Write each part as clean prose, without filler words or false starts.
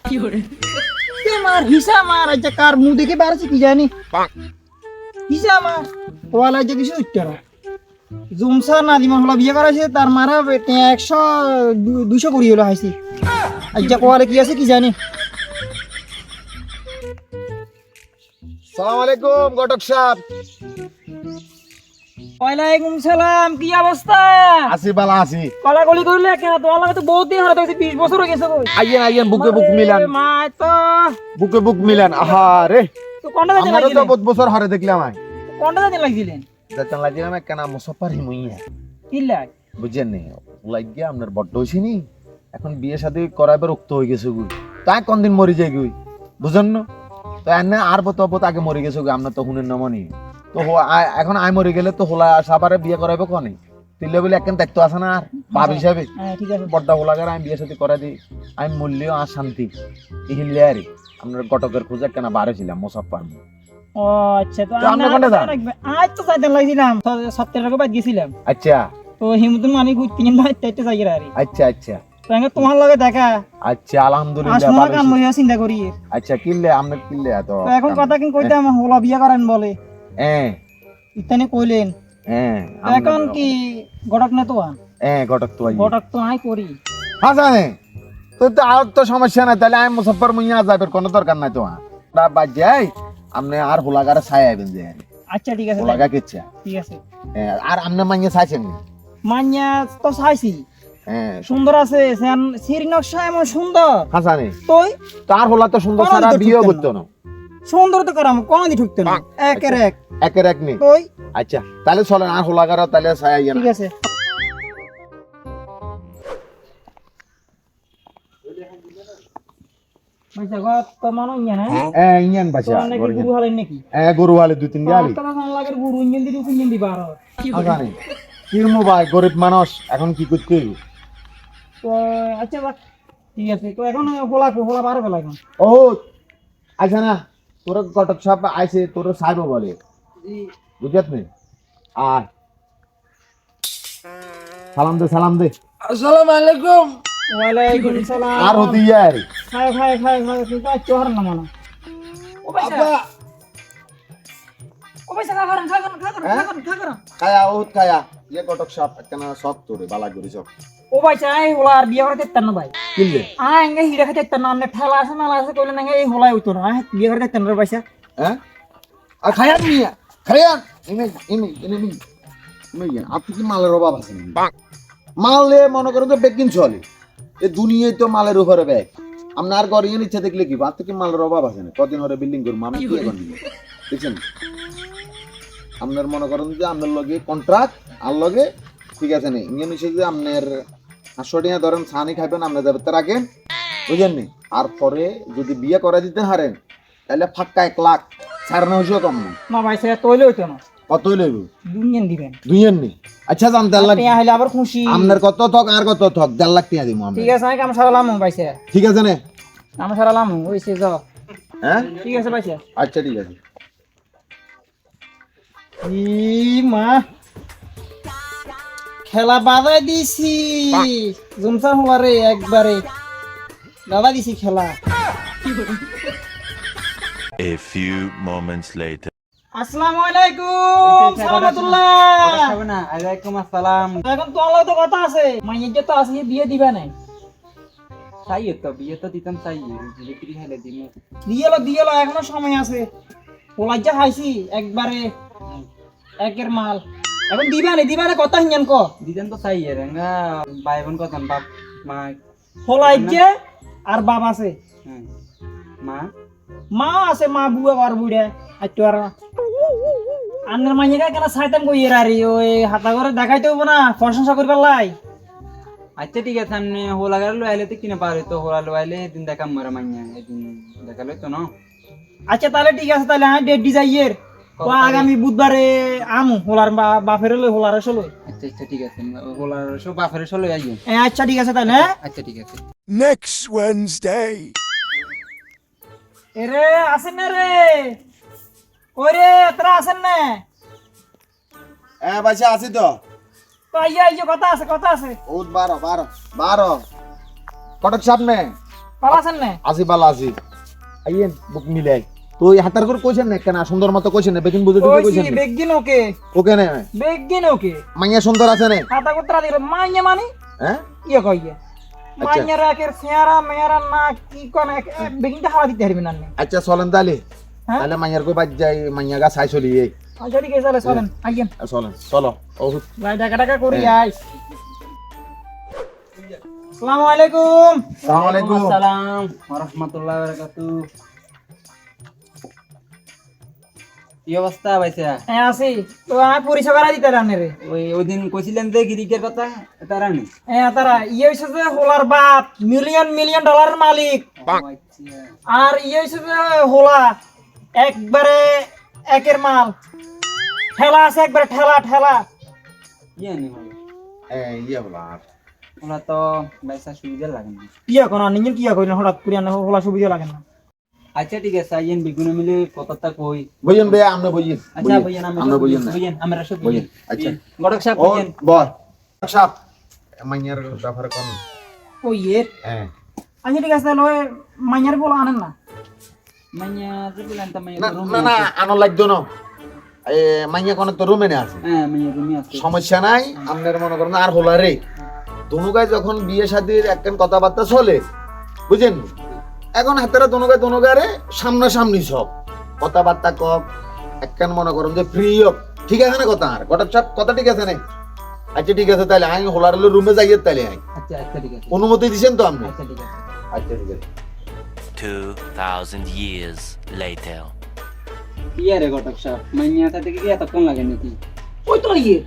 কি করে মার হিসা মার আজ কার মুখ দেখে বাড়ছে কি জানি হিসা মার ওয়ালা যে কিছু উত্তর জুমসা নাদিমা হলা বিয়ে করাছে তার মারা 100 200 করি হলো হাইছি আজ কোয়ালে কি আছে কি জানি। সালাম আলাইকুম ঘটক সাহেব। ওয়ালাইকুম সালাম, কি অবস্থা? আছি বালা আছি। কলাকলি করলে কেন? তোমার লাগে তো বহুত দিন হলো, 20 বছর হয়ে গেছে কই। আইয়েন আইয়েন বুকে বুক মিলান, মা তো বুকে বুক মিলান। আহা রে তো কোনটা দিন আমারও তো লাগিলেন? বহুত বছর হরে দেখলাম আই কোনটা দিন লাগিলেন? যেতাম লাগিলাম একখানা মুসাফার হিমইয়া কি লাগ? বুঝছেন নি লাগিয়া আপনার বড্ড হইছে নি এখন বিয়ে শাদী করাইবার উক্ত হয়ে গেছে গুই তাই কোন দিন মরি যায় গুই বুঝেন না তো এনে আর বত আগে মরি গেছে গুই আমরা তো হুনের নমনি তো এখন আই মরি গেলে তো হোলা সাবারে বিয়ে করাইবে কোনে তিলে বলে একখান দায়িত্ব আছে না আর বাপ হিসাবে হ্যাঁ ঠিক আছে। বড্ডা হোলাগার আমি বিয়ে শাদী করাই দিই আমি মূল্য আর শান্তি ইহিলে আর আমরা গটকের খোঁজে কেন বারে ছিলাম মুসাফার। ও আচ্ছা, তো তো আপনি কোনটা যান? আজ তো যাইতে লাগছিলাম, সপ্তাহের আগে বাদ গেছিলাম। আচ্ছা তো হিমুতুন মানে তিন ভাই তাইতে যাই আর আচ্ছা আচ্ছা তো আমি তোমার লগে দেখা আচ্ছা আলহামদুলিল্লাহ আসমা ভালো কাম হইছে। লইয়া চিন্তা করি। আচ্ছা কিনলে আমরা কিনলে এত তো এখন কথা কি কইতাম হলা বিয়া করেন বলে হ্যাঁ ইতানে কইলেন হ্যাঁ এখন কি গড়ক না তো হ্যাঁ ঘটক তো আই গড়ক তো আই করি। হ্যাঁ জানে তো আর তো সমস্যা নাই তাহলে আমি মুসাফর মুইয়া যাবের কোনো দরকার নাই তো না বাদ যাই আপনি আর হোলাগারে ছাই আইবেন যে আচ্ছা ঠিক আছে হোলাগা কিচ্ছা ঠিক আছে। হ্যাঁ আর আপনি মাইয়া চাইছেন নি? মান্যা তো চাইছি, হ্যাঁ সুন্দর আছে সিরি নকশা এমন সুন্দর। হ্যাঁ জানে তুই তার হোলা তো সুন্দর কোনো সারা তো বিয়ে ঠুকতেন করতো না সুন্দর তো করাম কোনো দি ঠুকতে না একের এক। একের এক নেই তুই আচ্ছা তাহলে চলেন আর হোলাগারে তাহলে ছাই আইয়া ঠিক আছে। পয়সা গত তো মানো ইয়া না হ্যাঁ ইঞ্জান বাচ্চা তো নাকি গুরু হালেন নাকি? হ্যাঁ গরু আলে 2-3 গালি তো আমার লাগে গুরু ইঞ্জিন দি ইঞ্জিন দি বারো। জানি কিরমো ভাই গরিব মানুষ এখন কি করতে হইব? তো আচ্ছা বাক ঠিক আছে। তো এখন হোলা বারো বেলা এখন ও আচ্ছা না তোর ঘটক সাহেব আইছে তোর সাহেব বলে বুঝত নি আর সালাম দে আসসালামু আলাইকুম। ওয়ালাইকুম সালাম। আর হতে ইয়ার খাই তুই তো চোহর না মানো। ও পয়সা আব্বা ও পয়সা খা করেন কায়া ওত কায়া ইয়ে ঘটক সাহেব কেন সব তোরে বালা করি সব ও পয়সা এই হোলা আর বিয়ে করতে তেন ভাই কিনলে এঙ্গে হিড়া খাইতে তেন আমনে ঠেলা আছে না আছে কইলেন না এই হোলাই হইতো না বিয়ে করতে তেন রে পয়সা। হ্যাঁ আর খায়ান মিয়া খায়ান ইনি আপনি কি মালের অভাব আছে নাকি? মালে মনে করেন তো বেকিন চলে এ দুনিয়ায় তো মালের উপরে ব্যাগ আপনার ঘরে ইচ্ছা দেখলে কি আপনি কি মালের অভাব আছে না কদিন ধরে বিল্ডিং করবো আমি কি এখন দেখছেন আপনার মনে করেন যে আপনার লগে কন্ট্রাক্ট আর লগে ঠিক আছে না ইঞ্জিন হিসেবে যে আপনার 500 টাকা ধরেন ছানি খাইবেন আপনার যাবে রাখেন বুঝেন নি আর পরে যদি বিয়ে করে দিতে হারেন তাহলে ফাক্কা 1 লাখ 9.5 কম না না পয়সা তইলে হইতো না কতই লইব দুনিয়ান দিবেন। দুইয়ের নি আচ্ছা জান 1.5 লাখ টিয়া হইলে আবার খুশি। আপনার কত থক আর কত থক 1.5 লাখ টাকা দিব আমরা ঠিক আছে আমি কাম সারালাম পয়সা ঠিক আছে না কাম সারালাম হইছে যাও। হ্যাঁ ঠিক আছে পয়সা। আচ্ছা ঠিক আছে ই মা খেলা বাধাই দিছি জুমসা হোলারে একবারে বাধা দিছি খেলা। A few moments later. আসসালামু আলাইকুম সালামাতুল্লাহ। না আলাইকুম আসসালাম। এখন তো আলাদা তো কথা আছে মাইয়ে যে তো আছে বিয়ে দিবা নাই চাই তো বিয়ে তো দিতাম চাই বিক্রি হলে দিমু। দিয়েলো এখনো সময় আছে। পোলাজ্জা খাইছি একবারে একের মাল এখন দিবা না কথা হিয়ান ক দিতাম তো চাই রেঙ্গা ভাই বোন কথা বাপ মা পোলাজ্জা আর বাপ আছে হ্যাঁ, মা মা আছে মা বুয়া আর বুড়া আইতো আর আন্নার মাইয়া কেন সাইতাম কই এরারি ওই হাতা করে দেখাইতে হবো না প্রশংসা করবার লাই। আচ্ছা ঠিক আছে আমি হোলাগার লো আইলে তো কিনে পারে তো হোলা লো আইলে দিন দেখাম মরা মাইয়া এদিন দেখালে তো না। আচ্ছা তাহলে ঠিক আছে তাহলে আমি ডেট ডিজাইয়ের তো আগামী বুধবারে আমু হোলার বাপের লই হোলার চলই। আচ্ছা আচ্ছা ঠিক আছে হোলার সব বাফের চলে আইয়ে। আচ্ছা ঠিক আছে তাহলে হ্যাঁ আচ্ছা ঠিক আছে। Next Wednesday. এরে আসেন না রে কই রে তোরা আসেন না হ্যাঁ বাচ্চা আছি তো তো আইয়া কথা আছে ওত 12 কটক সামনে ভালো আছেন না? আসি ভালো আছি আইয়েন বুক মিলাই তুই হাতার করে কইছেন না কেন সুন্দর মতো কইছেন না বেকিং বুঝে টুকু কইছি কইছেন না বেগিন ওকে, ওকে না বেগিন ওকে। মাইয়া সুন্দর আছে না হাতা কুত্রা দিল মাইয়া মানে হ্যাঁ ইয়ে কইয়ে মাইয়া রাকের চেহারা মেয়ারা না কি কোন বেগিনটা হাওয়া দিতে পারবি না আপনি। আচ্ছা চলেন তাহলে হ্যাঁ? তাহলে মাইয়ার কই বাজ যাই মাইয়া গা চাই চলি এই আচ্ছা ঠিক আছে, চলেন আইয়েন চলেন চলো ও ভাই টাকা টাকা করি আই। আসসালামু আলাইকুম। আসসালামু আলাইকুম আসসালাম ওয়া রাহমাতুল্লাহি ওয়া বারাকাতুহু। কি অবস্থা ভাইসা? হ্যাঁ আছি তো, আমি পরিচয় করা দিতে রানে রে। ওই দিন কইছিলেন যে গিরিকের কথা তারা নেই। হ্যাঁ তারা ইয়ে হইছে যে হোলার বাপ মিলিয়ন মিলিয়ন ডলারের মালিক, আর ইয়ে হইছে যে হোলা একবারে একের মাল, ঠেলা আছে একবারে ঠেলা ঠেলা। ইয়ে নেই হলো এই ইয়া বলা ওরা তো ভাইসা সুবিধা লাগে না। কিয়া কোন নিজের কিয়া কইলেন হঠাৎ করে আনে হোলা সুবিধা লাগে না। আচ্ছা ঠিক আছে আইয়েন বেগুনে মিলে কথাটা কই। বইয়েন বে আমনে বইয়েন আচ্ছা ভাইয়া আমরা বইয়েন না ভাইয়া আমরা সব বইয়েন ভাইয়া আচ্ছা গড়ক সাহেব ও ভাইয়া বল সাপ মাইয়ার ব্যাপারে কোন ওই ইয়ে হ্যাঁ আচ্ছা ঠিক আছে তাহলে মাইয়ার বলা আনেন না। মাইয়া যে বলেন তা মাইয়া না রুমে না না আনো লাগতো না এ মাইয়া কোন তো রুমে না আছে হ্যাঁ মাইয়া রুমে আছে। সমস্যা নাই আপনার মনে করেন আর হলা রে দনুগায় যখন বিয়ে শাদীর একখান কথাবার্তা চলে বুঝেন এখন হাতেরা দনুগারে সামনাসামনি সব কথাবার্তা কক একখান মনে করেন যে ফ্রি হোক ঠিক আছে না কথা আর কথা সব কথা ঠিক আছে না আচ্ছা ঠিক আছে তাহলে আমি হোলার রুমে যাইয়ে তাহলে আই আচ্ছা আচ্ছা ঠিক আছে অনুমতি দিছেন তো আপনি আচ্ছা ঠিক আছে। আচ্ছা ঠিক আছে 2,000 years later. ইয়ে রে গড়ক সাহেব মাইয়াটা থেকে কি এতক্ষণ লাগে নাকি? ওই তো ইয়ে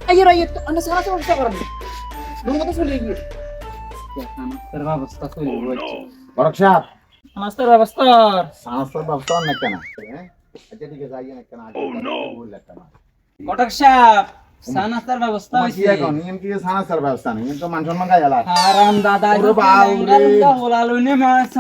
আইয়ের আইয়ের তো আনে সারা সমস্যা করেন দুটো কথা চলে গিয়ে নাস্তার ব্যবস্থা করে বলছি। বরক সাহেব নাস্তার ব্যবস্থা সানস্তার ব্যবস্থা না কেন হ্যাঁ আচ্ছা ঠিক আছে আইয়েন কেন আগে বল কেন গড়ক সাহেব চা নাস্তার ব্যবস্থা তোমার কি হইছে। এখন ইন কি সানস্তার ব্যবস্থা নেই ইন তো মান সম্মান গায়ালা আরাম দাদা ওরে বাবা রে। হোলা লইনে মাছ